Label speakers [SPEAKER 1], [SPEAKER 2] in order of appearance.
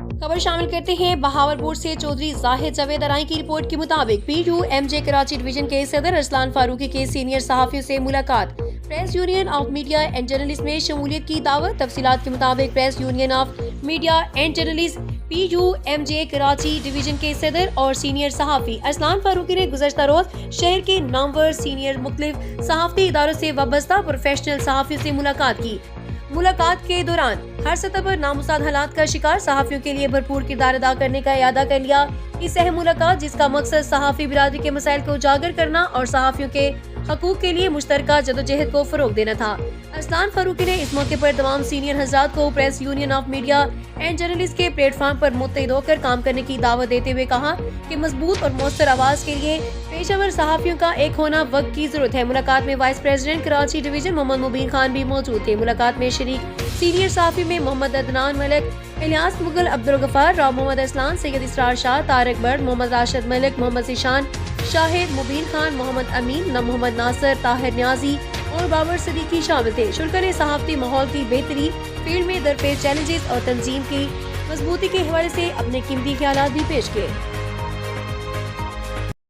[SPEAKER 1] खबर शामिल करते हैं बहावलपुर से। चौधरी जाहिद जावेद अराई की रिपोर्ट के मुताबिक PUMJ कराची डिवीजन के सदर अरसलान फारूकी के सीनियर सहाफियों से मुलाकात। Press union of media and journalist में शमूलियत की दावत। तफसीलात के मुताबिक press union of media and journalist PUMJ Karachi division के सदर और सीनियर सहाफी अरसलान फारूकी ने गुज़श्ता रोज शहर के नामवर सीनियर मुख्तलिफ सहाफती इदारों से वाबस्ता प्रोफेशनल सहाफियों से मुलाकात की। मुलाकात के दौरान हर सतह पर नामुसाद हालात का शिकार सहाफियों के लिए भरपूर किरदार अदा करने का इरादा कर लिया। इस अहम मुलाकात, जिसका मकसद सहाफी बिरादरी के मसाइल को उजागर करना और सहाफियों के हकूक के लिए मुश्तरका जदोजहद को फरोग देना था। अरसलान फारूकी ने इस मौके पर तमाम सीनियर हजरात को press union of media and journalist के प्लेटफॉर्म पर मुत्तहिद होकर काम करने की दावत देते हुए कहा कि मजबूत और मौसर आवाज के लिए पेशावर सहाफियों का एक होना वक्त की जरूरत है। मुलाकात में vice president Karachi division Mohammad Mubeen Khan भी मौजूद थे। मुलाकात में शरीक सीनियर सहाफी में मोहम्मद अदनान मलिक, इलियास मुगल, अब्दुल गफ्फार, राव मोहम्मद असलान, सैयद इसरार शाह, तारिक बर्ड, मोहम्मद राशिद मलिक, मोहम्मद जिशान शाहिद, मुबीन खान, मोहम्मद अमीन, मोहम्मद नासिर, ताहिर न्याजी और बाबर सदीकी शामिल थे। शुल्का ने सहाफती माहौल की बेहतरी, फील्ड में दरपेश चैलेंजेस और तंजीम की मजबूती के हवाले से अपने कीमती ख्यालात भी पेश किए।